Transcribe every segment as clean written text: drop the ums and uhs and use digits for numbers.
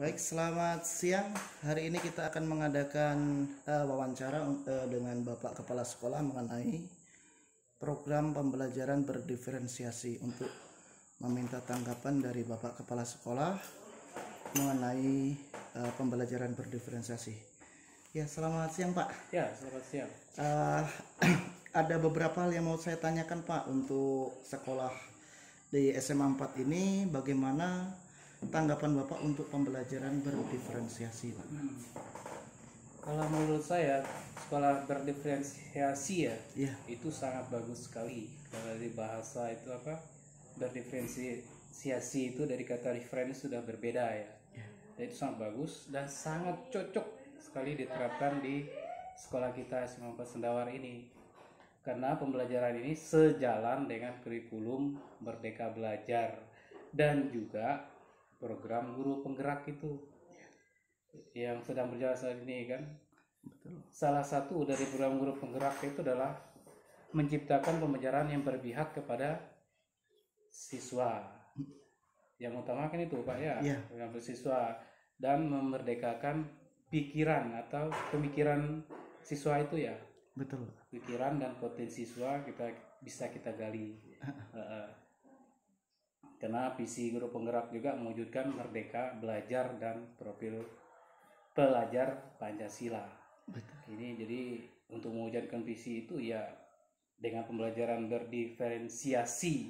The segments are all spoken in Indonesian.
Baik, selamat siang. Hari ini kita akan mengadakan wawancara dengan Bapak Kepala Sekolah mengenai program pembelajaran berdiferensiasi untuk meminta tanggapan dari Bapak Kepala Sekolah mengenai pembelajaran berdiferensiasi. Ya, selamat siang Pak. Ya, selamat siang. Eh, ada beberapa hal yang mau saya tanyakan Pak untuk sekolah di SMA 4 ini, bagaimana tanggapan Bapak untuk pembelajaran berdiferensiasi Pak? Kalau menurut saya sekolah berdiferensiasi Iya. itu sangat bagus sekali. Kalau di bahasa itu apa? Berdiferensiasi itu dari kata reference sudah berbeda ya. Dan itu sangat bagus dan sangat cocok sekali diterapkan di sekolah kita SMA 4 Sendawar ini. Karena pembelajaran ini sejalan dengan kurikulum Merdeka Belajar dan juga program guru penggerak itu yang sedang berjalan saat ini kan. Betul. Salah satu dari program guru penggerak itu adalah menciptakan pembelajaran yang berpihak kepada siswa. Yang utama kan itu Pak ya, Iya. program siswa dan memerdekakan pikiran atau pemikiran siswa itu ya. Betul. Pikiran dan potensi siswa bisa kita gali. Karena visi guru penggerak juga mewujudkan merdeka belajar dan profil pelajar Pancasila. Betul. Ini jadi untuk mewujudkan visi itu ya dengan pembelajaran berdiferensiasi,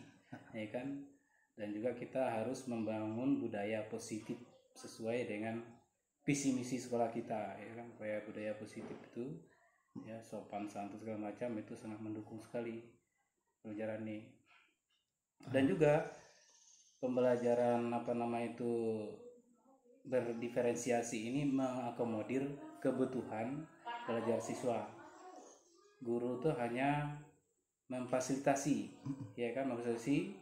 ya kan? Dan juga kita harus membangun budaya positif sesuai dengan visi misi sekolah kita, ya kan? Supaya budaya positif itu ya sopan santun segala macam itu sangat mendukung sekali pelajaran ini. Dan juga pembelajaran berdiferensiasi ini mengakomodir kebutuhan belajar siswa. Guru tuh hanya memfasilitasi, ya kan, memfasilitasi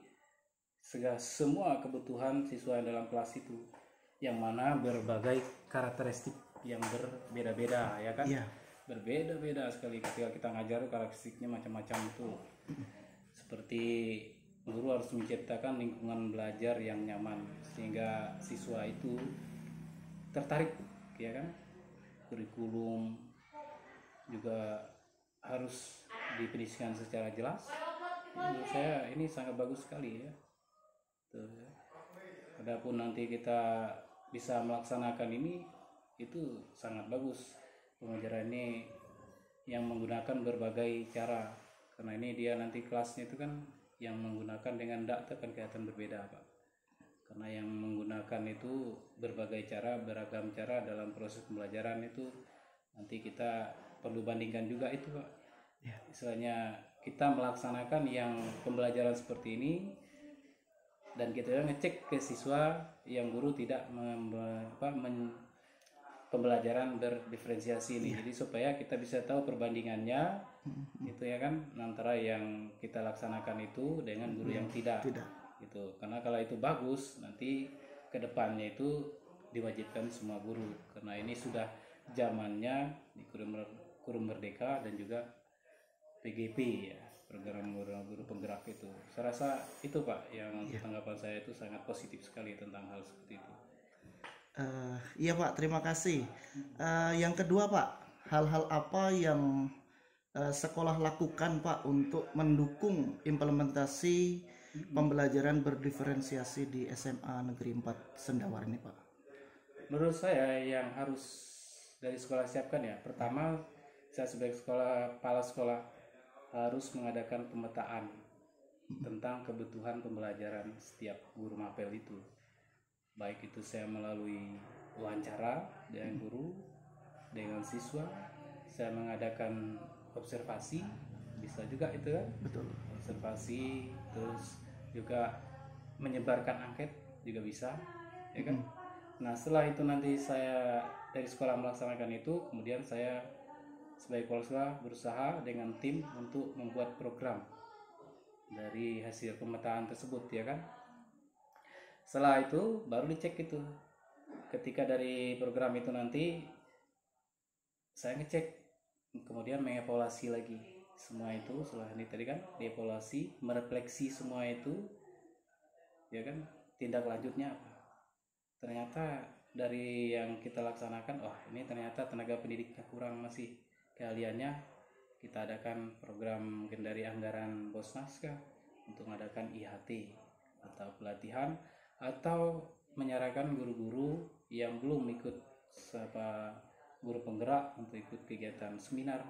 semua kebutuhan siswa dalam kelas itu, yang mana berbagai karakteristik yang berbeda-beda, ya kan? Iya. Berbeda-beda sekali ketika kita ngajar karakteristiknya macam-macam itu. Seperti guru harus menciptakan lingkungan belajar yang nyaman sehingga siswa itu tertarik, ya kan? Kurikulum juga harus didefinisikan secara jelas. Menurut saya ini sangat bagus sekali ya. Adapun nanti kita bisa melaksanakan ini itu sangat bagus. Pembelajaran ini yang menggunakan berbagai cara, karena ini dia nanti kelasnya itu kan yang menggunakan dengan data kan kelihatan berbeda Pak, karena yang menggunakan itu berbagai cara, beragam cara dalam proses pembelajaran itu nanti kita perlu bandingkan juga itu Pak. Istilahnya kita melaksanakan yang pembelajaran seperti ini dan kita ngecek ke siswa yang guru tidak pembelajaran berdiferensiasi ini. Jadi supaya kita bisa tahu perbandingannya itu ya kan antara yang kita laksanakan itu dengan guru yang tidak. Gitu. Karena kalau itu bagus nanti kedepannya itu diwajibkan semua guru, karena ini sudah zamannya di kurikulum Merdeka dan juga PGP ya, program guru penggerak itu. Saya rasa itu Pak yang tanggapan saya itu sangat positif sekali tentang hal seperti itu. Iya Pak, terima kasih. Yang kedua Pak, hal-hal apa yang sekolah lakukan Pak untuk mendukung implementasi pembelajaran berdiferensiasi di SMA Negeri 4 Sendawar ini Pak? Menurut saya yang harus dari sekolah siapkan ya, pertama saya sebagai kepala sekolah harus mengadakan pemetaan tentang kebutuhan pembelajaran setiap guru mapel itu. Baik itu saya melalui wawancara dengan guru, dengan siswa, saya mengadakan observasi, bisa juga itu kan? Betul. Observasi, terus juga menyebarkan angket juga bisa, ya kan? Nah setelah itu nanti saya dari sekolah melaksanakan itu, kemudian saya sebagai kepala sekolah berusaha dengan tim untuk membuat program dari hasil pemetaan tersebut, ya kan? Setelah itu baru dicek itu. Ketika dari program itu nanti saya ngecek, kemudian mengevaluasi lagi semua itu. Setelah ini tadi kan dievaluasi, merefleksi semua itu, ya kan, tindak lanjutnya apa. Ternyata dari yang kita laksanakan, wah ini ternyata tenaga pendidiknya kurang, masih keahliannya, kita adakan program mungkin dari anggaran Bosnas kah untuk mengadakan IHT atau pelatihan, atau menyarankan guru-guru yang belum ikut guru penggerak untuk ikut kegiatan seminar.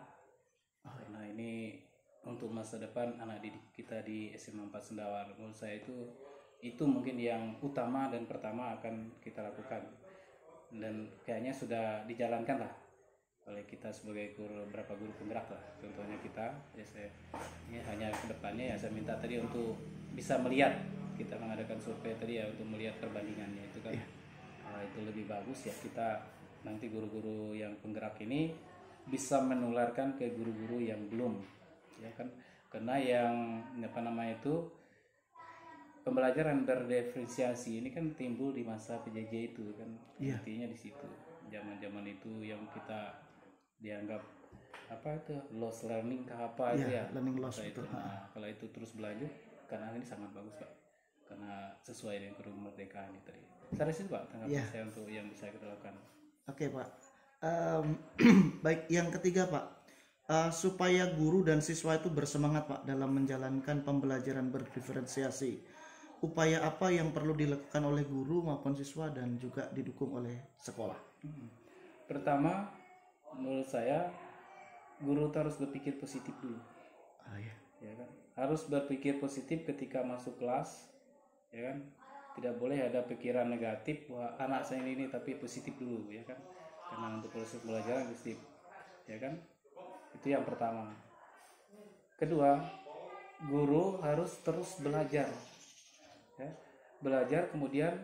Karena ini untuk masa depan anak didik kita di SMA 4 Sendawar, menurut saya itu mungkin yang utama dan pertama akan kita lakukan, dan kayaknya sudah dijalankan lah oleh kita sebagai beberapa guru penggerak lah. Contohnya kita, ya saya ini hanya kedepannya ya saya minta tadi untuk bisa melihat, kita mengadakan survei tadi ya untuk melihat perbandingannya itu kan. Kalau itu lebih bagus ya kita nanti guru-guru yang penggerak ini bisa menularkan ke guru-guru yang belum, ya kan, karena yang apa namanya itu pembelajaran berdiferensiasi ini kan timbul di masa PJJ itu kan. Intinya di situ, zaman-zaman itu yang kita dianggap apa itu loss learning ke apa itu ya, learning loss itu. Nah, kalau itu terus berlanjut, karena ini sangat bagus Pak, karena sesuai dengan kemerdekaan ini tadi. Saya sih Pak tanggapan saya untuk yang bisa kita lakukan. Oke Pak. Baik, yang ketiga Pak, supaya guru dan siswa itu bersemangat Pak dalam menjalankan pembelajaran berdiferensiasi, upaya apa yang perlu dilakukan oleh guru maupun siswa dan juga didukung oleh sekolah? Pertama, menurut saya guru harus berpikir positif dulu. Ya kan, harus berpikir positif ketika masuk kelas, ya kan, tidak boleh ada pikiran negatif bahwa anak saya ini, tapi positif dulu, ya kan, karena untuk proses pembelajaran positif, ya kan, itu yang pertama. Kedua, guru harus terus belajar, ya, belajar kemudian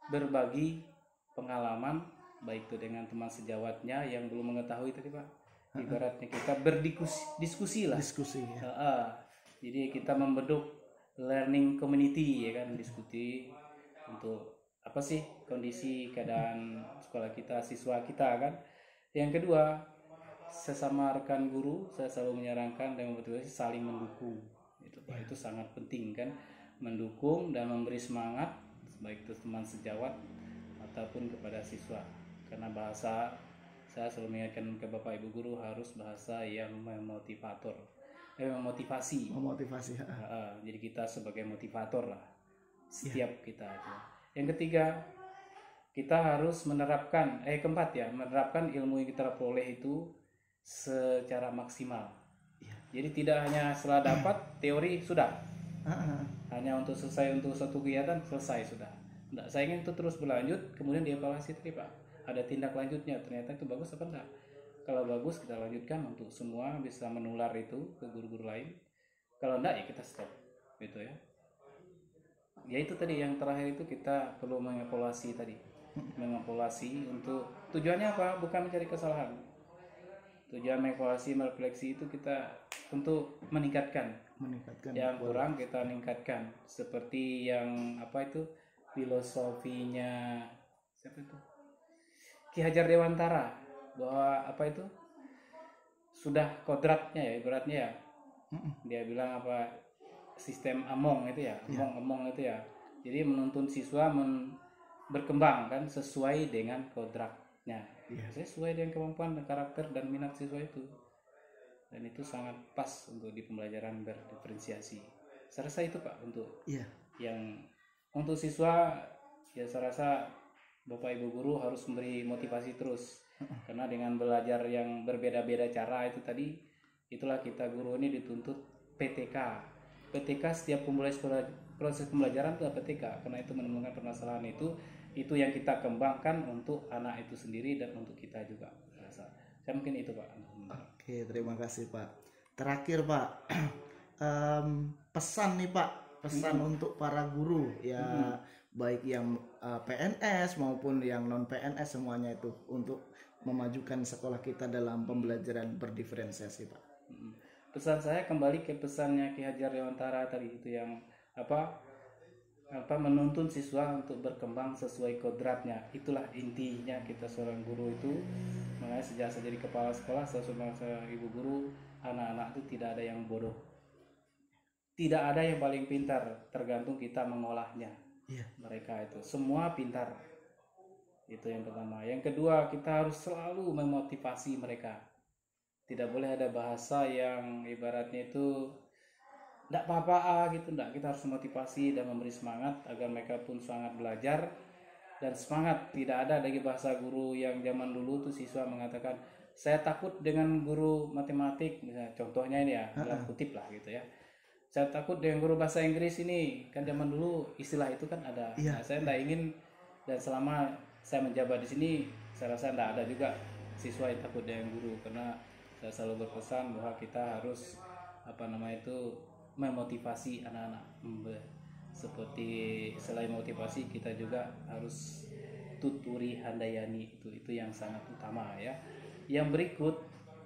berbagi pengalaman, baik itu dengan teman sejawatnya yang belum mengetahui tadi Pak, ibaratnya kita berdiskusi lah. Diskusi ya. Jadi kita membentuk learning community, ya kan, diskusi untuk apa sih kondisi keadaan sekolah kita, siswa kita kan. Yang kedua, sesama rekan guru saya selalu menyarankan dan motivasi saling mendukung, itu Pak. Itu sangat penting kan, mendukung dan memberi semangat baik itu teman sejawat ataupun kepada siswa. Karena bahasa, saya selalu mengingatkan ke Bapak Ibu guru, harus bahasa yang memotivasi. Jadi kita sebagai motivator lah setiap kita aja. Yang ketiga, kita harus menerapkan menerapkan ilmu yang kita peroleh itu secara maksimal. Jadi tidak hanya setelah dapat teori sudah, hanya untuk selesai untuk satu kegiatan selesai sudah. Nggak, saya ingin itu terus berlanjut, kemudian dievaluasi tadi Pak, ada tindak lanjutnya, ternyata itu bagus apa enggak. Kalau bagus kita lanjutkan untuk semua, bisa menular itu ke guru-guru lain. Kalau enggak ya kita stop, gitu ya. Ya itu tadi yang terakhir itu kita perlu mengevaluasi tadi, mengevaluasi untuk tujuannya apa? Bukan mencari kesalahan. Tujuan mengevaluasi, merefleksi itu kita untuk meningkatkan yang kurang kita meningkatkan, seperti yang apa itu filosofinya siapa itu, Ki Hajar Dewantara, bahwa apa itu sudah kodratnya ya, ibaratnya ya, dia bilang apa, sistem Among itu ya, Among itu ya. Jadi menuntun siswa berkembang kan sesuai dengan kodratnya, sesuai dengan kemampuan dan karakter dan minat siswa itu. Dan itu sangat pas untuk di pembelajaran berdiferensiasi. Saya rasa itu Pak untuk yang untuk siswa, ya saya rasa Bapak Ibu guru harus memberi motivasi terus. Karena dengan belajar yang berbeda-beda cara itu tadi, itulah kita guru ini dituntut PTK. PTK setiap proses pembelajaran itu PTK, karena itu menemukan permasalahan itu yang kita kembangkan untuk anak itu sendiri dan untuk kita juga. Saya mungkin itu Pak. Oke, terima kasih Pak. Terakhir Pak, pesan nih Pak, pesan untuk para guru ya, baik yang PNS maupun yang non PNS semuanya itu, untuk memajukan sekolah kita dalam pembelajaran berdiferensiasi Pak. Pesan saya kembali ke pesannya Ki Hajar Dewantara tadi, itu yang apa menuntun siswa untuk berkembang sesuai kodratnya. Itulah intinya kita seorang guru itu. Makanya sejak saya jadi kepala sekolah, saya ibu guru, anak-anak itu tidak ada yang bodoh, tidak ada yang paling pintar, tergantung kita mengolahnya. Mereka itu semua pintar, Itu yang pertama. Yang kedua, kita harus selalu memotivasi mereka. Tidak boleh ada bahasa yang ibaratnya itu tidak apa-apa gitu, tidak. Kita harus memotivasi dan memberi semangat agar mereka pun semangat belajar dan semangat. Tidak ada lagi bahasa guru yang zaman dulu tuh siswa mengatakan saya takut dengan guru matematik, misalnya contohnya ini ya, dalam kutip lah gitu ya. Saya takut dengan guru bahasa Inggris ini, kan zaman dulu istilah itu kan ada. Nah, saya tidak ingin, dan selama saya menjabat di sini, saya rasa tidak ada juga siswa yang takut dengan guru, karena saya selalu berpesan bahwa kita harus memotivasi anak-anak. Seperti selain motivasi, kita juga harus tuturi handayani, itu yang sangat utama ya. Yang berikut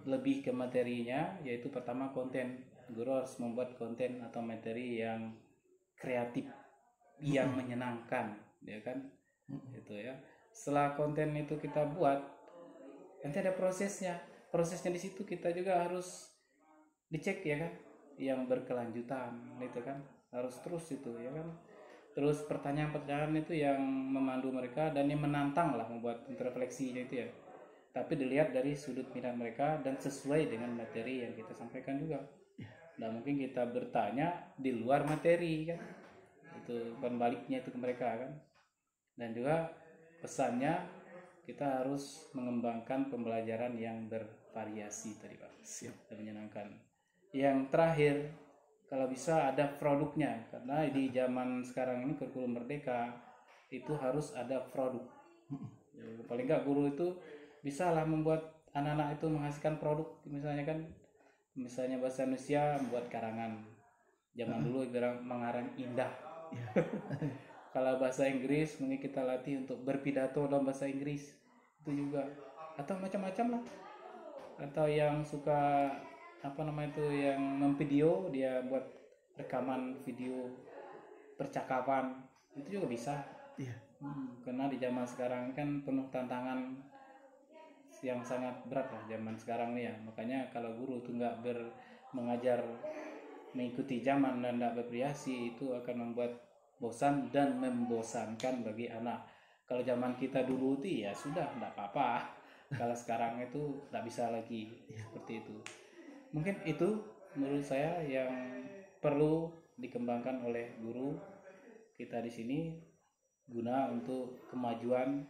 lebih ke materinya, yaitu pertama konten. Guru harus membuat konten atau materi yang kreatif, yang menyenangkan, ya kan? Itu ya. Setelah konten itu kita buat, nanti ada prosesnya. Prosesnya di situ kita juga harus dicek, ya kan? Yang berkelanjutan, itu kan harus terus itu, ya kan? Terus pertanyaan-pertanyaan itu yang memandu mereka dan yang menantang lah, membuat interefleksinya itu ya. Tapi dilihat dari sudut minat mereka dan sesuai dengan materi yang kita sampaikan juga. Nah, mungkin kita bertanya di luar materi kan, itu baliknya itu ke mereka kan. Dan juga pesannya kita harus mengembangkan pembelajaran yang bervariasi tadi Pak. Siap. Dan menyenangkan. Yang terakhir, kalau bisa ada produknya, karena di zaman sekarang ini kurikulum merdeka itu harus ada produk. Paling nggak guru itu bisa lah membuat anak-anak itu menghasilkan produk, misalnya bahasa Indonesia membuat karangan. Zaman dulu bilang mengarang indah. Kalau bahasa Inggris mungkin kita latih untuk berpidato dalam bahasa Inggris, itu juga, atau macam-macam lah. Atau yang suka yang memvideo, dia buat rekaman video percakapan, itu juga bisa. Karena di zaman sekarang kan penuh tantangan yang sangat berat lah zaman sekarang nih ya. Makanya kalau guru tuh nggak mengajar mengikuti zaman dan nggak berkreasi, itu akan membuat bosan dan membosankan bagi anak. Kalau zaman kita dulu tuh ya sudah nggak apa-apa. Kalau sekarang itu nggak bisa lagi seperti itu. Mungkin itu menurut saya yang perlu dikembangkan oleh guru kita di sini guna untuk kemajuan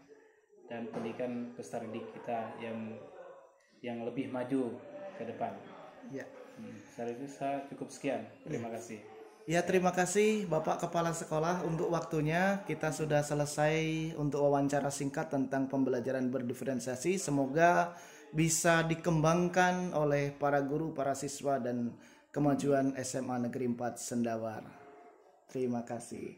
dan pendidikan peserta didik kita yang lebih maju ke depan. Ya. Saya cukup sekian. Terima kasih. Ya, terima kasih Bapak Kepala Sekolah untuk waktunya. Kita sudah selesai untuk wawancara singkat tentang pembelajaran berdiferensiasi. Semoga bisa dikembangkan oleh para guru, para siswa, dan kemajuan SMA Negeri 4 Sendawar. Terima kasih.